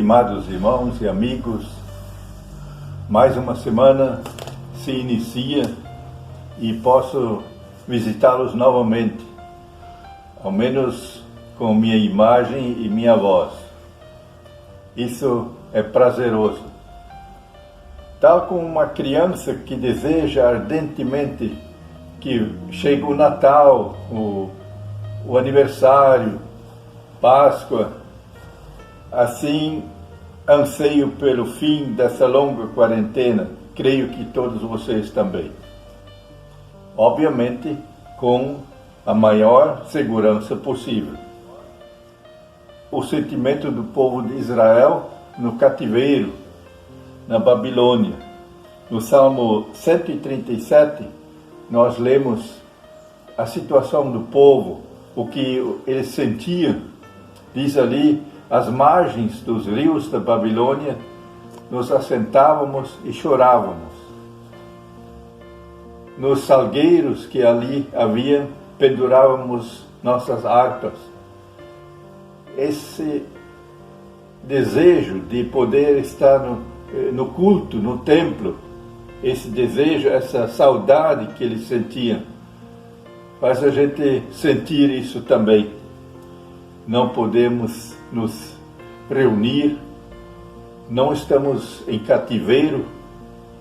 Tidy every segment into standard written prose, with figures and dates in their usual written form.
estimados irmãos e amigos, mais uma semana se inicia e posso visitá-los novamente, ao menos com minha imagem e minha voz. Isso é prazeroso. Tal como uma criança que deseja ardentemente que chegue o Natal, o aniversário, Páscoa, assim anseio pelo fim dessa longa quarentena, creio que todos vocês também. Obviamente, com a maior segurança possível. O sentimento do povo de Israel no cativeiro, na Babilônia. No Salmo 137, nós lemos a situação do povo, o que eles sentiam. Diz ali, às margens dos rios da Babilônia, nos assentávamos e chorávamos. Nos salgueiros que ali havia, pendurávamos nossas harpas. Esse desejo de poder estar no culto, no templo, esse desejo, essa saudade que eles sentiam, faz a gente sentir isso também. Não podemos nos reunir, não estamos em cativeiro,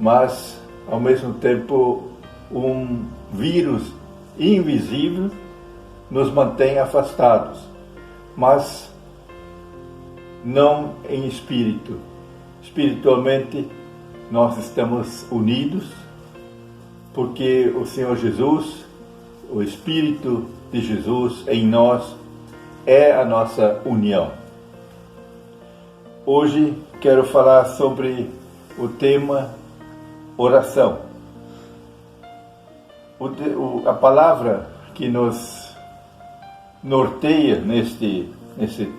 mas ao mesmo tempo um vírus invisível nos mantém afastados, mas não em espírito. Espiritualmente nós estamos unidos, porque o Senhor Jesus, o Espírito de Jesus em nós, é a nossa união. Hoje quero falar sobre o tema oração. A palavra que nos norteia nesse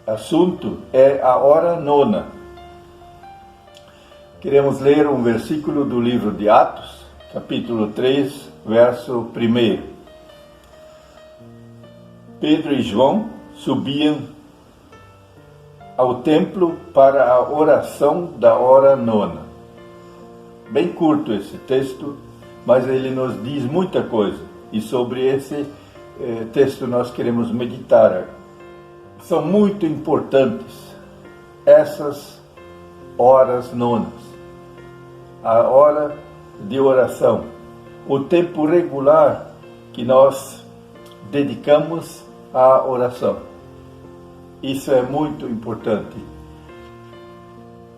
assunto é a hora nona. Queremos ler um versículo do livro de Atos, capítulo 3, verso 1. Pedro e João subiam ao templo para a oração da hora nona. Bem curto esse texto, mas ele nos diz muita coisa. E sobre esse texto nós queremos meditar. São muito importantes essas horas nonas. A hora de oração. O tempo regular que nós dedicamos à oração. Isso é muito importante.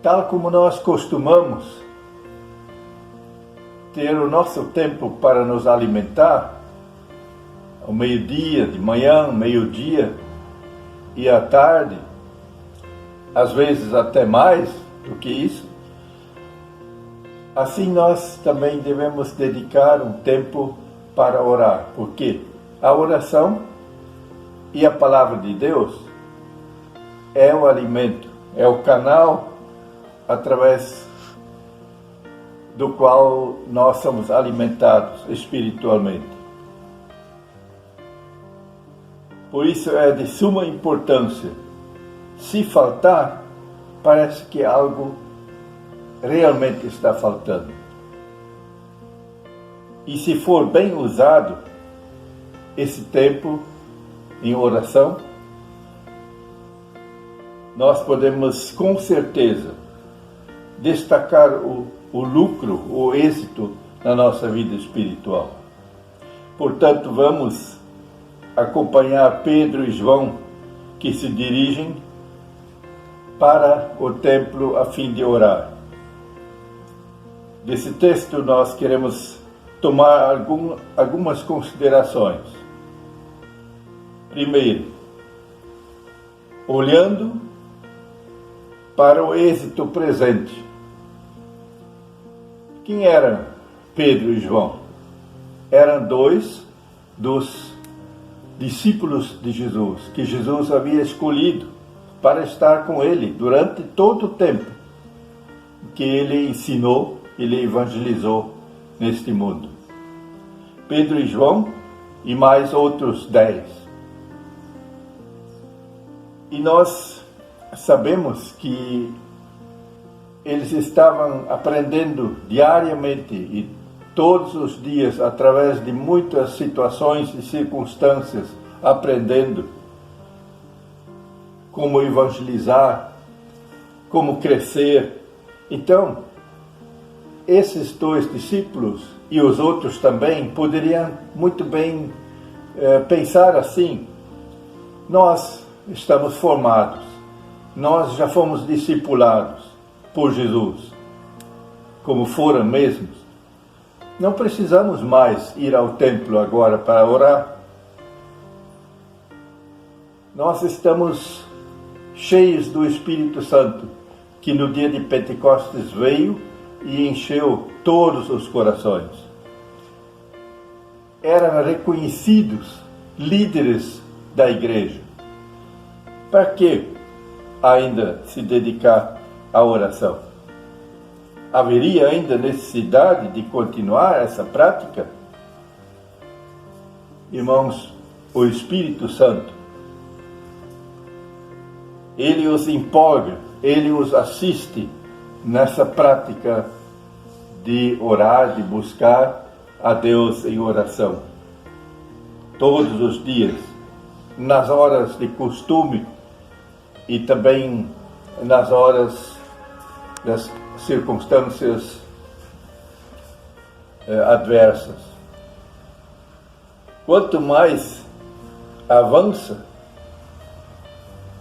Tal como nós costumamos ter o nosso tempo para nos alimentar, ao meio-dia, de manhã, meio-dia e à tarde, às vezes até mais do que isso, assim nós também devemos dedicar um tempo para orar. Por quê? A oração e a palavra de Deus é o alimento, é o canal através do qual nós somos alimentados espiritualmente. Por isso é de suma importância. Se faltar, parece que algo realmente está faltando. E se for bem usado esse tempo em oração, nós podemos com certeza destacar o lucro, o êxito na nossa vida espiritual. Portanto, vamos acompanhar Pedro e João, que se dirigem para o templo a fim de orar. Desse texto nós queremos tomar algumas considerações. Primeiro, olhando para o êxito presente. Quem eram Pedro e João? Eram dois dos discípulos de Jesus, que Jesus havia escolhido para estar com ele durante todo o tempo que ele ensinou, ele evangelizou neste mundo. Pedro e João e mais outros 10. E nós sabemos que eles estavam aprendendo diariamente e todos os dias, através de muitas situações e circunstâncias, aprendendo como evangelizar, como crescer. Então, esses dois discípulos e os outros também poderiam muito bem pensar assim: nós estamos formados, nós já fomos discipulados por Jesus, como foram mesmos. Não precisamos mais ir ao templo agora para orar. Nós estamos cheios do Espírito Santo, que no dia de Pentecostes veio e encheu todos os corações. Eram reconhecidos líderes da igreja. Para que ainda se dedicar à oração? Haveria ainda necessidade de continuar essa prática? Irmãos, o Espírito Santo, ele os empolga, ele os assiste nessa prática de orar, de buscar a Deus em oração. Todos os dias, nas horas de costume e também nas horas das circunstâncias adversas. Quanto mais avança,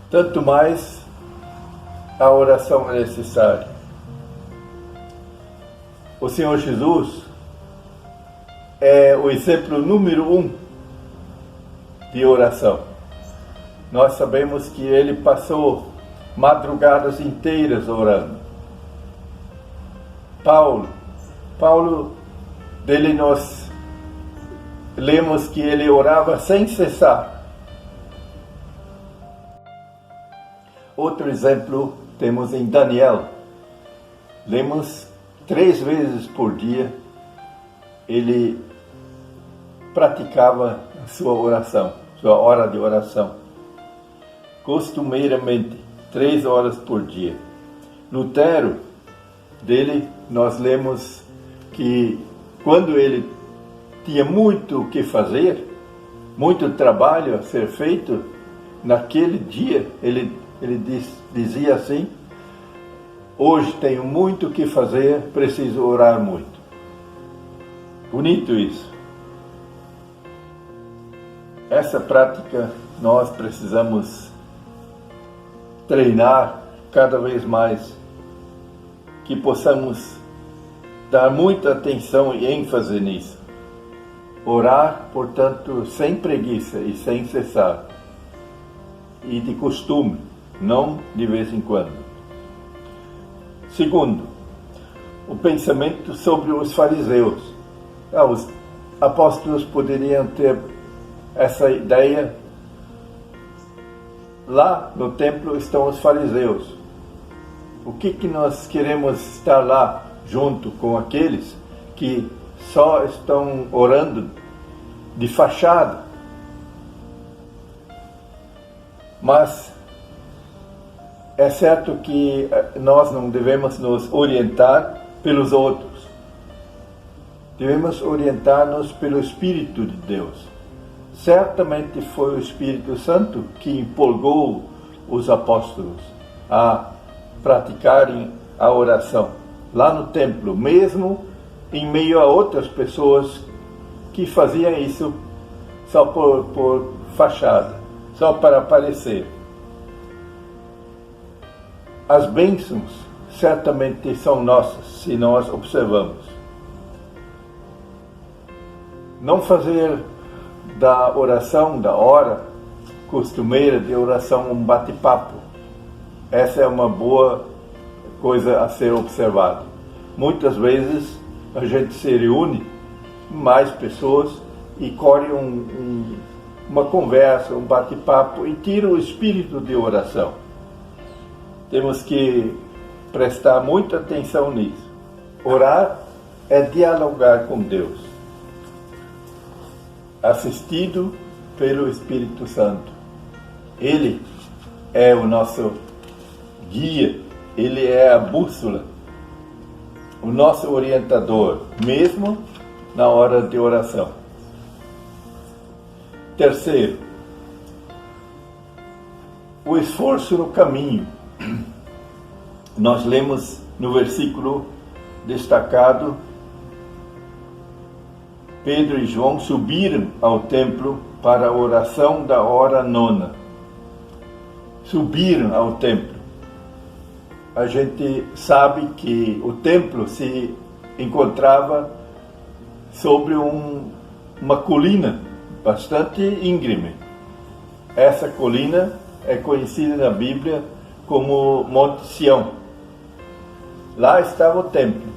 tanto mais a oração é necessária. O Senhor Jesus é o exemplo número 1 de oração. Nós sabemos que ele passou madrugadas inteiras orando. Paulo, dele nós lemos que ele orava sem cessar. Outro exemplo temos em Daniel. Lemos 3 vezes por dia ele praticava a sua oração, sua hora de oração. Costumeiramente, 3 horas por dia. Lutero, dele, nós lemos que quando ele tinha muito o que fazer, muito trabalho a ser feito, naquele dia ele dizia assim: hoje tenho muito o que fazer, preciso orar muito. Bonito isso. Essa prática nós precisamos treinar cada vez mais, que possamos dar muita atenção e ênfase nisso. Orar, portanto, sem preguiça e sem cessar. E de costume, não de vez em quando. Segundo, o pensamento sobre os fariseus. Os apóstolos poderiam ter essa ideia: lá no templo estão os fariseus. O que nós queremos estar lá junto com aqueles que só estão orando de fachada? Mas é certo que nós não devemos nos orientar pelos outros. Devemos orientar-nos pelo Espírito de Deus. Certamente foi o Espírito Santo que empolgou os apóstolos a praticarem a oração lá no templo, mesmo em meio a outras pessoas que faziam isso só por fachada, só para aparecer. As bênçãos certamente são nossas, se nós observamos. Não fazer da oração, da hora costumeira de oração, um bate-papo. Essa é uma boa coisa a ser observada. Muitas vezes a gente se reúne, mais pessoas, e corre uma conversa, um bate-papo, e tira o espírito de oração. Temos que prestar muita atenção nisso. Orar é dialogar com Deus, assistido pelo Espírito Santo. Ele é o nosso guia, ele é a bússola, o nosso orientador, mesmo na hora de oração. Terceiro, o esforço no caminho. Nós lemos no versículo destacado, Pedro e João subiram ao templo para a oração da hora nona. Subiram ao templo. A gente sabe que o templo se encontrava sobre uma colina bastante íngreme. Essa colina é conhecida na Bíblia como Monte Sião. Lá estava o templo.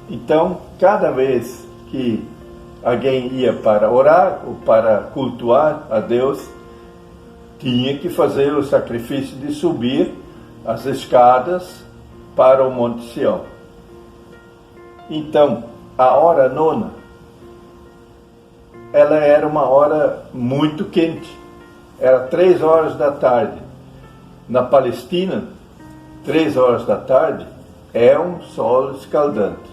Então, cada vez que alguém ia para orar ou para cultuar a Deus, tinha que fazer o sacrifício de subir as escadas para o Monte Sião. Então, a hora nona, ela era uma hora muito quente. Era 3 horas da tarde. Na Palestina, 3 horas da tarde é um sol escaldante.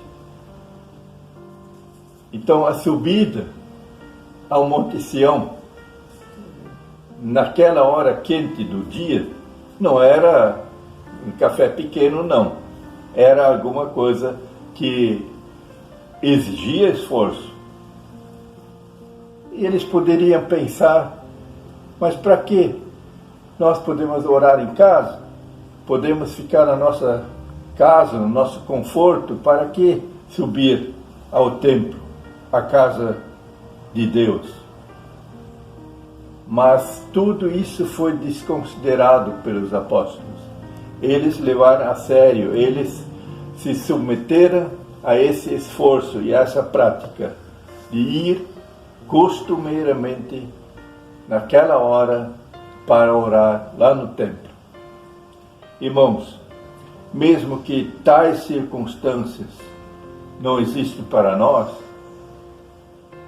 Então, a subida ao Monte Sião, naquela hora quente do dia, não era um café pequeno, não. Era alguma coisa que exigia esforço. E eles poderiam pensar, mas para quê? Nós podemos orar em casa? Podemos ficar na nossa casa, no nosso conforto? Para que subir ao templo, à casa de Deus? Mas tudo isso foi desconsiderado pelos apóstolos. Eles levaram a sério, eles se submeteram a esse esforço e a essa prática de ir costumeiramente naquela hora para orar lá no templo. Irmãos, mesmo que tais circunstâncias não existem para nós,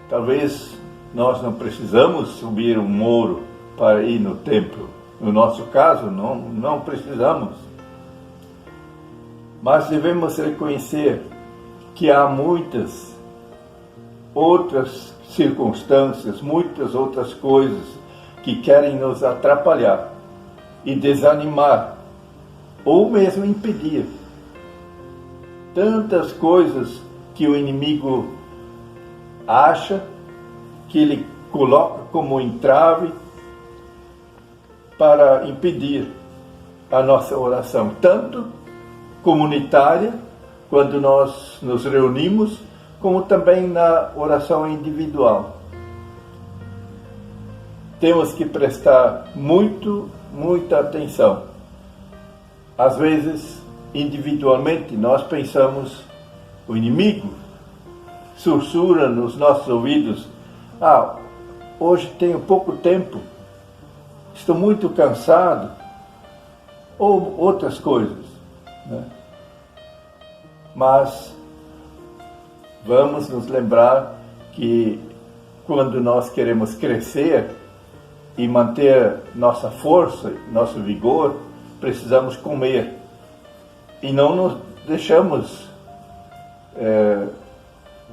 talvez nós não precisamos subir um muro para ir no templo. No nosso caso, não precisamos. Mas devemos reconhecer que há muitas outras circunstâncias, muitas outras coisas que querem nos atrapalhar e desanimar, ou mesmo impedir. Tantas coisas que o inimigo acha, que ele coloca como entrave para impedir a nossa oração, tanto comunitária, quando nós nos reunimos, como também na oração individual. Temos que prestar muita atenção. Às vezes, individualmente, nós pensamos, o inimigo sussurra nos nossos ouvidos, hoje tenho pouco tempo, estou muito cansado, ou outras coisas, né? Mas vamos nos lembrar que quando nós queremos crescer e manter nossa força, nosso vigor, precisamos comer. E não nos deixamos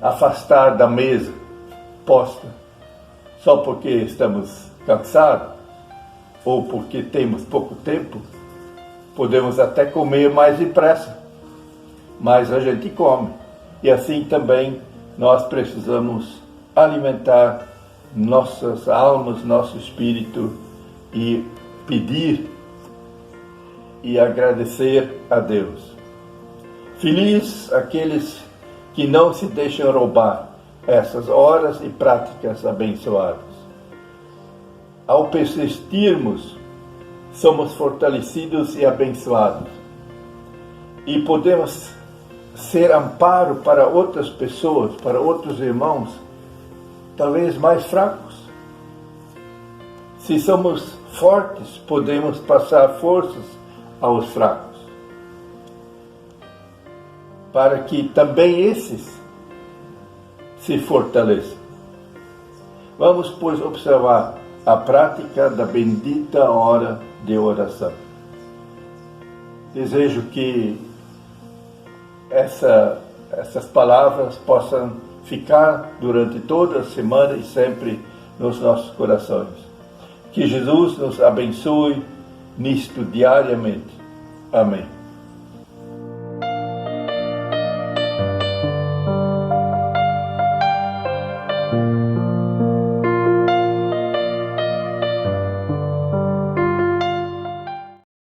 afastar da mesa posta só porque estamos cansados ou porque temos pouco tempo. Podemos até comer mais depressa, mas a gente come. E assim também nós precisamos alimentar nossas almas, nosso espírito e pedir e agradecer a Deus. Feliz aqueles que não se deixam roubar essas horas e práticas abençoadas. Ao persistirmos, somos fortalecidos e abençoados. E podemos ser amparo para outras pessoas, para outros irmãos, talvez mais fracos. Se somos fortes, podemos passar forças aos fracos, para que também esses se fortaleçam. Vamos, pois, observar a prática da bendita hora de oração. Desejo que essas palavras possam ficar durante toda a semana e sempre nos nossos corações. Que Jesus nos abençoe nisto diariamente. Amém.